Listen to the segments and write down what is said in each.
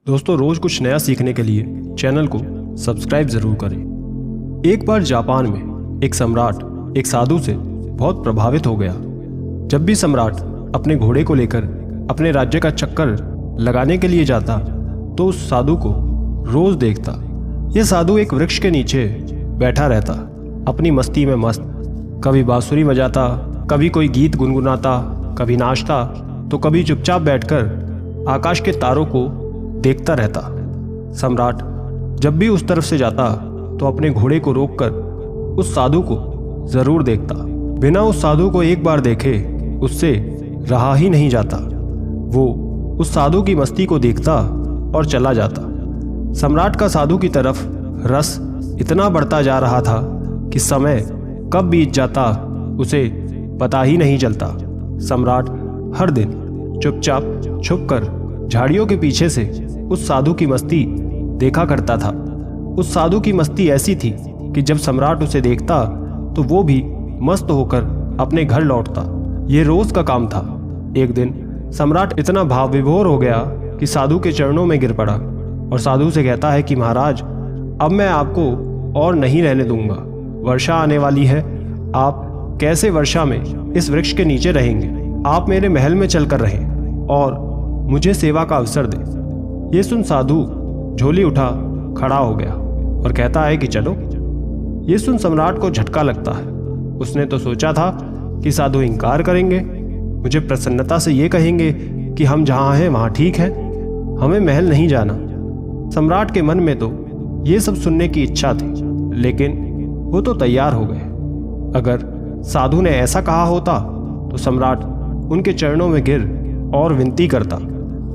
दोस्तों, रोज कुछ नया सीखने के लिए चैनल को सब्सक्राइब जरूर करें। एक बार जापान में एक सम्राट एक साधु से बहुत प्रभावित हो गया। जब भी सम्राट अपने घोड़े को लेकर अपने राज्य का चक्कर लगाने के लिए जाता तो उस साधु को रोज देखता। यह साधु एक वृक्ष के नीचे बैठा रहता, अपनी मस्ती में मस्त। कभी बांसुरी बजाता, कभी कोई गीत गुनगुनाता, कभी नाचता तो कभी चुपचाप बैठकर आकाश के तारों को देखता रहता। सम्राट जब भी उस तरफ से जाता तो अपने घोड़े को रोककर उस साधु को जरूर देखता। बिना उस साधु को एक बार देखे उससे रहा ही नहीं जाता। वो उस साधु की मस्ती को देखता और चला जाता। सम्राट का साधु की तरफ रस इतना बढ़ता जा रहा था कि समय कब बीत जाता उसे पता ही नहीं चलता। सम्राट हर दिन चुपचाप छुपकर झाड़ियों के पीछे से उस साधु की मस्ती देखा करता था। उस साधु की मस्ती ऐसी थी कि जब सम्राट उसे देखता तो वो भी मस्त होकर अपने घर लौटता। ये रोज का काम था। एक दिन सम्राट इतना भाव विभोर हो गया कि साधु के चरणों में गिर पड़ा और साधु से कहता है कि महाराज, अब मैं आपको और नहीं रहने दूंगा। वर्षा आने वाली है, आप कैसे वर्षा में इस वृक्ष के नीचे रहेंगे? आप मेरे महल में चलकर रहें और मुझे सेवा का अवसर दें। ये सुन साधु झोली उठा खड़ा हो गया और कहता है कि चलो। ये सुन सम्राट को झटका लगता है। उसने तो सोचा था कि साधु इनकार करेंगे, मुझे प्रसन्नता से ये कहेंगे कि हम जहाँ हैं वहाँ ठीक है, हमें महल नहीं जाना। सम्राट के मन में तो ये सब सुनने की इच्छा थी, लेकिन वो तो तैयार हो गए। अगर साधु ने ऐसा कहा होता तो सम्राट उनके चरणों में गिर और विनती करता,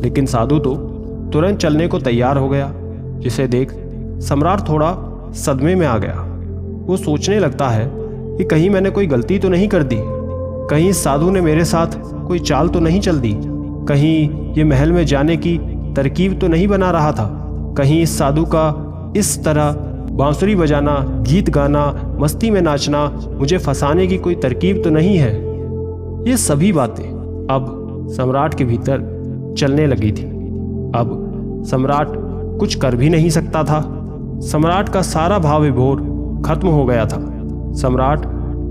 लेकिन साधु तो तुरंत चलने को तैयार हो गया, जिसे देख सम्राट थोड़ा सदमे में आ गया। वो सोचने लगता है कि कहीं मैंने कोई गलती तो नहीं कर दी, कहीं इस साधु ने मेरे साथ कोई चाल तो नहीं चल दी, कहीं ये महल में जाने की तरकीब तो नहीं बना रहा था, कहीं इस साधु का इस तरह बांसुरी बजाना, गीत गाना, मस्ती में नाचना मुझे फंसाने की कोई तरकीब तो नहीं है। ये सभी बातें अब सम्राट के भीतर चलने लगी थी। अब सम्राट कुछ कर भी नहीं सकता था। सम्राट का सारा भाव विभोर खत्म हो गया था। सम्राट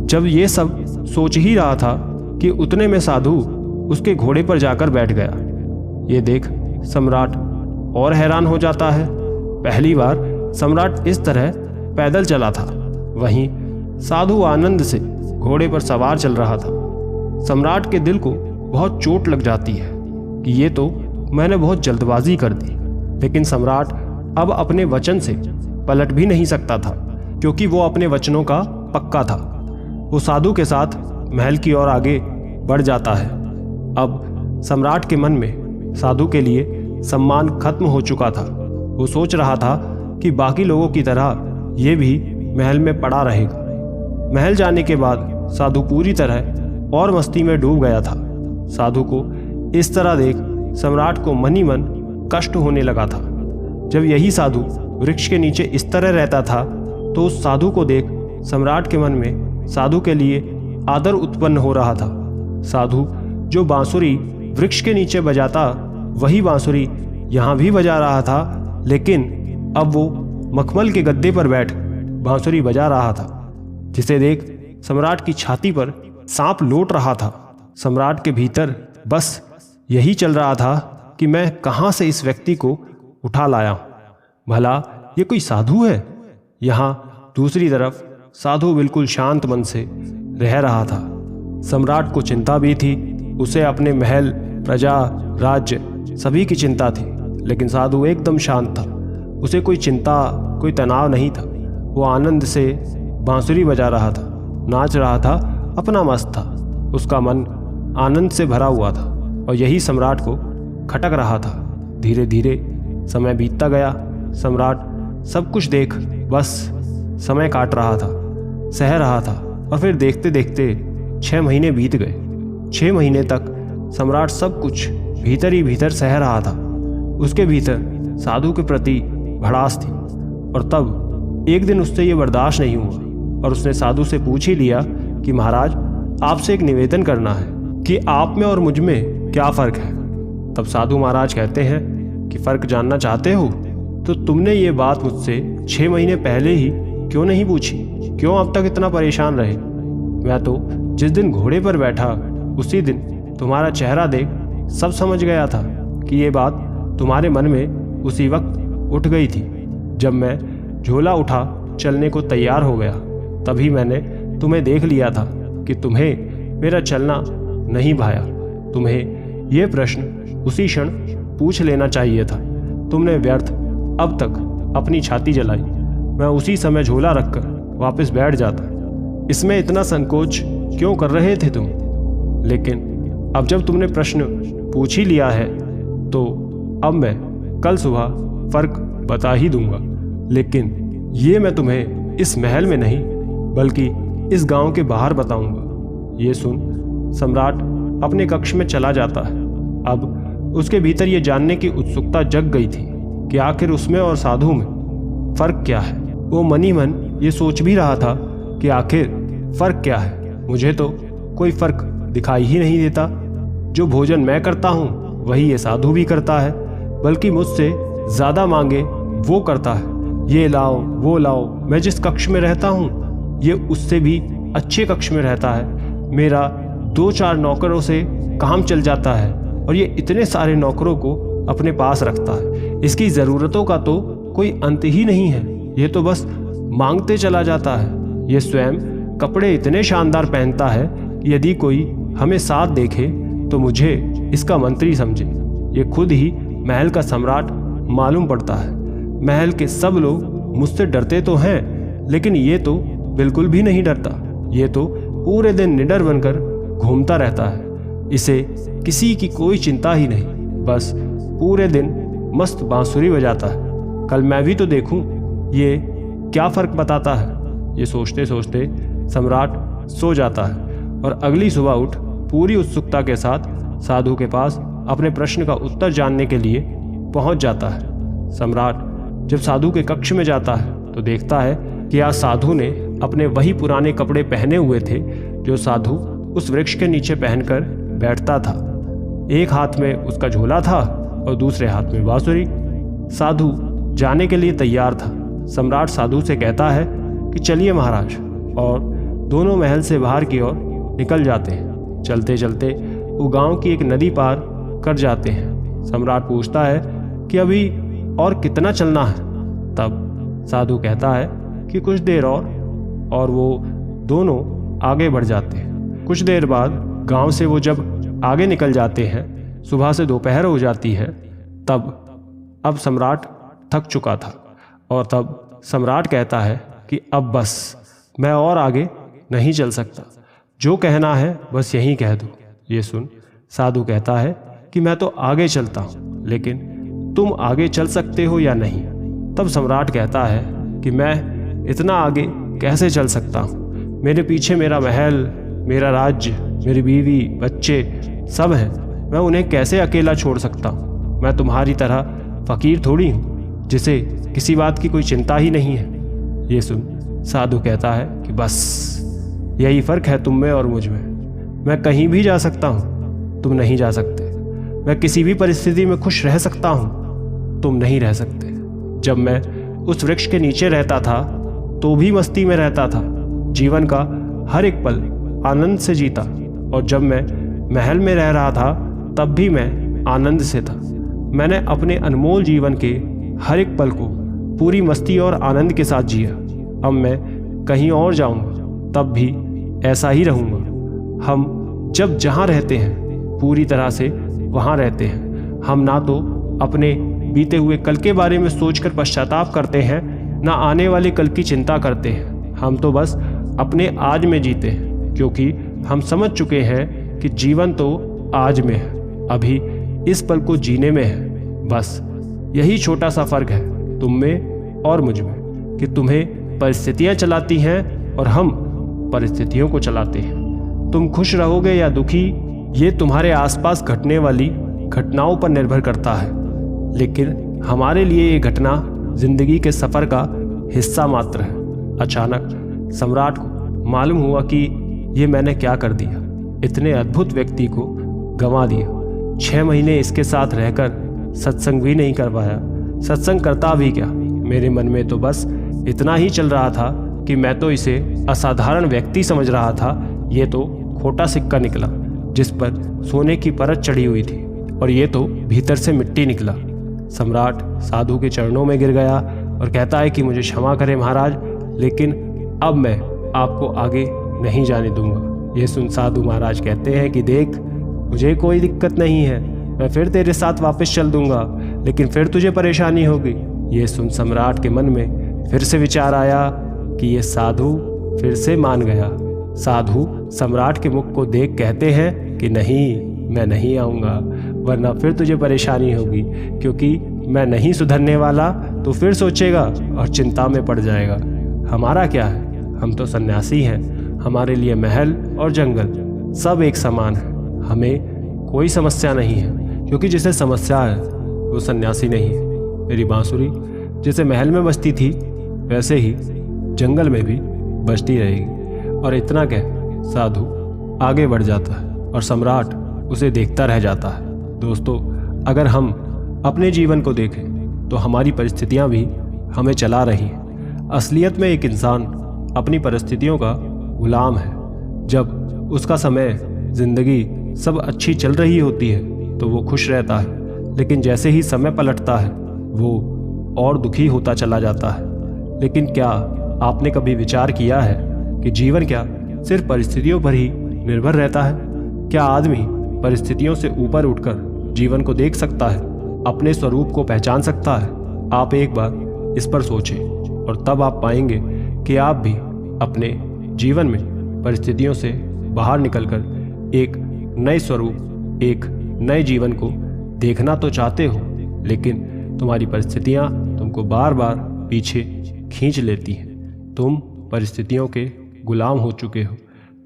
जब ये सब सोच ही रहा था कि उतने में साधु उसके घोड़े पर जाकर बैठ गया। ये देख सम्राट और हैरान हो जाता है। पहली बार सम्राट इस तरह पैदल चला था, वहीं साधु आनंद से घोड़े पर सवार चल रहा था। सम्राट के दिल को बहुत चोट लग जाती है कि ये तो मैंने बहुत जल्दबाजी कर दी, लेकिन सम्राट अब अपने वचन से पलट भी नहीं सकता था, क्योंकि वो अपने वचनों का पक्का था। वो साधु के साथ महल की ओर आगे बढ़ जाता है। अब सम्राट के मन में साधु के लिए सम्मान खत्म हो चुका था। वो सोच रहा था कि बाकी लोगों की तरह ये भी महल में पड़ा रहेगा। महल जाने के बाद साधु पूरी तरह और मस्ती में डूब गया था। साधु को इस तरह देख सम्राट को मन ही मन कष्ट होने लगा था। जब यही साधु वृक्ष के नीचे इस तरह रहता था तो उस साधु को देख सम्राट के मन में साधु के लिए आदर उत्पन्न हो रहा था। साधु जो बांसुरी वृक्ष के नीचे बजाता, वही बांसुरी यहाँ भी बजा रहा था, लेकिन अब वो मखमल के गद्दे पर बैठ बांसुरी बजा रहा था, जिसे देख सम्राट की छाती पर सांप लौट रहा था। सम्राट के भीतर बस यही चल रहा था कि मैं कहाँ से इस व्यक्ति को उठा लाया हूँ, भला ये कोई साधु है? यहाँ दूसरी तरफ साधु बिल्कुल शांत मन से रह रहा था। सम्राट को चिंता भी थी, उसे अपने महल, प्रजा, राज्य सभी की चिंता थी, लेकिन साधु एकदम शांत था। उसे कोई चिंता, कोई तनाव नहीं था। वो आनंद से बांसुरी बजा रहा था, नाच रहा था, अपना मस्त था। उसका मन आनंद से भरा हुआ था और यही सम्राट को खटक रहा था। धीरे धीरे समय बीतता गया। सम्राट सब कुछ देख बस समय काट रहा था, सह रहा था, और फिर देखते देखते 6 महीने बीत गए। 6 महीने तक सम्राट सब कुछ भीतर ही भीतर सह रहा था। उसके भीतर साधु के प्रति भड़ास थी, और तब एक दिन उससे ये बर्दाश्त नहीं हुआ और उसने साधु से पूछ ही लिया कि महाराज, आपसे एक निवेदन करना है कि आप में और मुझ में क्या फ़र्क है। तब साधु महाराज कहते हैं कि फ़र्क जानना चाहते हो तो तुमने ये बात मुझसे 6 महीने पहले ही क्यों नहीं पूछी? क्यों अब तक इतना परेशान रहे? मैं तो जिस दिन घोड़े पर बैठा उसी दिन तुम्हारा चेहरा देख सब समझ गया था कि ये बात तुम्हारे मन में उसी वक्त उठ गई थी। जब मैं झोला उठा चलने को तैयार हो गया तभी मैंने तुम्हें देख लिया था कि तुम्हें मेरा चलना नहीं भाया। तुम्हें यह प्रश्न उसी क्षण पूछ लेना चाहिए था। तुमने व्यर्थ अब तक अपनी छाती जलाई। मैं उसी समय झोला रखकर वापस बैठ जाता। इसमें इतना संकोच क्यों कर रहे थे तुम? लेकिन अब जब तुमने प्रश्न पूछ ही लिया है तो अब मैं कल सुबह फर्क बता ही दूंगा। लेकिन ये मैं तुम्हें इस महल में नहीं बल्कि इस गांव के बाहर बताऊंगा। ये सुन सम्राट अपने कक्ष में चला जाता है। अब उसके भीतर ये जानने की उत्सुकता जग गई थी कि आखिर उसमें और साधु में फर्क क्या है। वो मन ही मन ये सोच भी रहा था कि आखिर फर्क क्या है। मुझे तो कोई फर्क दिखाई ही नहीं देता। जो भोजन मैं करता हूँ वही ये साधु भी करता है, बल्कि मुझसे ज़्यादा मांगे वो करता है। ये लाओ वो लाओ। मैं जिस कक्ष में रहता हूँ ये उससे भी अच्छे कक्ष में रहता है। मेरा 2-4 नौकरों से काम चल जाता है और ये इतने सारे नौकरों को अपने पास रखता है। इसकी ज़रूरतों का तो कोई अंत ही नहीं है। ये तो बस मांगते चला जाता है। ये स्वयं कपड़े इतने शानदार पहनता है कि यदि कोई हमें साथ देखे तो मुझे इसका मंत्री समझे। ये खुद ही महल का सम्राट मालूम पड़ता है। महल के सब लोग मुझसे डरते तो हैं, लेकिन ये तो बिल्कुल भी नहीं डरता। ये तो पूरे दिन निडर बनकर घूमता रहता है। इसे किसी की कोई चिंता ही नहीं, बस पूरे दिन मस्त बांसुरी बजाता है। कल मैं भी तो देखूं ये क्या फर्क बताता है। ये सोचते सोचते सम्राट सो जाता है और अगली सुबह उठ पूरी उत्सुकता के साथ साधु के पास अपने प्रश्न का उत्तर जानने के लिए पहुंच जाता है। सम्राट जब साधु के कक्ष में जाता है तो देखता है कि आज साधु ने अपने वही पुराने कपड़े पहने हुए थे जो साधु उस वृक्ष के नीचे पहनकर बैठता था। एक हाथ में उसका झोला था और दूसरे हाथ में बांसुरी। साधु जाने के लिए तैयार था। सम्राट साधु से कहता है कि चलिए महाराज, और दोनों महल से बाहर की ओर निकल जाते हैं। चलते चलते वो गांव की एक नदी पार कर जाते हैं। सम्राट पूछता है कि अभी और कितना चलना है? तब साधु कहता है कि कुछ देर और वो दोनों आगे बढ़ जाते हैं। कुछ देर बाद गांव से वो जब आगे निकल जाते हैं, सुबह से दोपहर हो जाती है। तब अब सम्राट थक चुका था और तब सम्राट कहता है कि अब बस, मैं और आगे नहीं चल सकता। जो कहना है बस यहीं कह दो। ये सुन साधु कहता है कि मैं तो आगे चलता हूँ, लेकिन तुम आगे चल सकते हो या नहीं? तब सम्राट कहता है कि मैं इतना आगे कैसे चल सकता हूँ? मेरे पीछे मेरा महल, मेरा राज्य, मेरी बीवी, बच्चे सब हैं। मैं उन्हें कैसे अकेला छोड़ सकता हूँ? मैं तुम्हारी तरह फकीर थोड़ी हूँ जिसे किसी बात की कोई चिंता ही नहीं है। ये सुन साधु कहता है कि बस यही फ़र्क है तुम में और मुझ में। मैं कहीं भी जा सकता हूँ, तुम नहीं जा सकते। मैं किसी भी परिस्थिति में खुश रह सकता हूँ, तुम नहीं रह सकते। जब मैं उस वृक्ष के नीचे रहता था तो भी मस्ती में रहता था। जीवन का हर एक पल आनंद से जीता, और जब मैं महल में रह रहा था तब भी मैं आनंद से था। मैंने अपने अनमोल जीवन के हर एक पल को पूरी मस्ती और आनंद के साथ जिया। अब मैं कहीं और जाऊंगा तब भी ऐसा ही रहूंगा। हम जब जहाँ रहते हैं पूरी तरह से वहाँ रहते हैं। हम ना तो अपने बीते हुए कल के बारे में सोचकर पश्चाताप करते हैं, ना आने वाले कल की चिंता करते हैं। हम तो बस अपने आज में जीते हैं, क्योंकि हम समझ चुके हैं कि जीवन तो आज में है, अभी इस पल को जीने में है। बस यही छोटा सा फर्क है तुम में और मुझ में, कि तुम्हें परिस्थितियां चलाती हैं और हम परिस्थितियों को चलाते हैं। तुम खुश रहोगे या दुखी, ये तुम्हारे आसपास घटने वाली घटनाओं पर निर्भर करता है। लेकिन हमारे लिए ये घटना जिंदगी के सफर का हिस्सा मात्र है। अचानक सम्राट को मालूम हुआ कि ये मैंने क्या कर दिया। इतने अद्भुत व्यक्ति को गंवा दिया। 6 महीने इसके साथ रहकर सत्संग भी नहीं कर पाया। सत्संग करता भी क्या, मेरे मन में तो बस इतना ही चल रहा था कि मैं तो इसे असाधारण व्यक्ति समझ रहा था। ये तो खोटा सिक्का निकला जिस पर सोने की परत चढ़ी हुई थी, और ये तो भीतर से मिट्टी निकला। सम्राट साधु के चरणों में गिर गया और कहता है कि मुझे क्षमा करें महाराज, लेकिन अब मैं आपको आगे नहीं जाने दूंगा। ये सुन साधु महाराज कहते हैं कि देख, मुझे कोई दिक्कत नहीं है, मैं फिर तेरे साथ वापस चल दूंगा, लेकिन फिर तुझे परेशानी होगी। ये सुन सम्राट के मन में फिर से विचार आया कि ये साधु फिर से मान गया। साधु सम्राट के मुख को देख कहते हैं कि नहीं, मैं नहीं आऊँगा, वरना फिर तुझे परेशानी होगी, क्योंकि मैं नहीं सुधरने वाला तो फिर सोचेगा और चिंता में पड़ जाएगा। हमारा क्या है, हम तो सन्यासी हैं, हमारे लिए महल और जंगल सब एक समान है, हमें कोई समस्या नहीं है, क्योंकि जिसे समस्या है वो सन्यासी नहीं है। मेरी बांसुरी जैसे महल में बजती थी वैसे ही जंगल में भी बजती रहेगी। और इतना कह साधु आगे बढ़ जाता है और सम्राट उसे देखता रह जाता है। दोस्तों, अगर हम अपने जीवन को देखें तो हमारी परिस्थितियां भी हमें चला रही हैं। असलियत में एक इंसान अपनी परिस्थितियों का गुलाम है। जब उसका समय जिंदगी सब अच्छी चल रही होती है तो वो खुश रहता है, लेकिन जैसे ही समय पलटता है वो और दुखी होता चला जाता है। लेकिन क्या आपने कभी विचार किया है कि जीवन क्या सिर्फ परिस्थितियों पर ही निर्भर रहता है? क्या आदमी परिस्थितियों से ऊपर उठकर जीवन को देख सकता है, अपने स्वरूप को पहचान सकता है? आप एक बार इस पर सोचें और तब आप पाएंगे कि आप भी अपने जीवन में परिस्थितियों से बाहर निकलकर एक नए स्वरूप, एक नए जीवन को देखना तो चाहते हो, लेकिन तुम्हारी परिस्थितियां तुमको बार बार पीछे खींच लेती हैं। तुम परिस्थितियों के गुलाम हो चुके हो,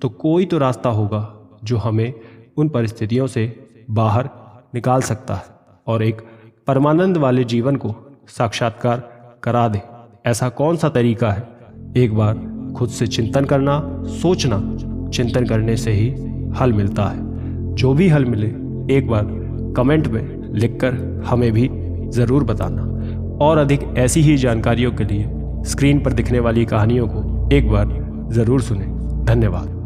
तो कोई तो रास्ता होगा जो हमें उन परिस्थितियों से बाहर निकाल सकता है और एक परमानंद वाले जीवन को साक्षात्कार करा दे। ऐसा कौन सा तरीका है? एक बार खुद से चिंतन करना, सोचना। चिंतन करने से ही हल मिलता है। जो भी हल मिले एक बार कमेंट में लिखकर हमें भी ज़रूर बताना। और अधिक ऐसी ही जानकारियों के लिए स्क्रीन पर दिखने वाली कहानियों को एक बार ज़रूर सुनें। धन्यवाद।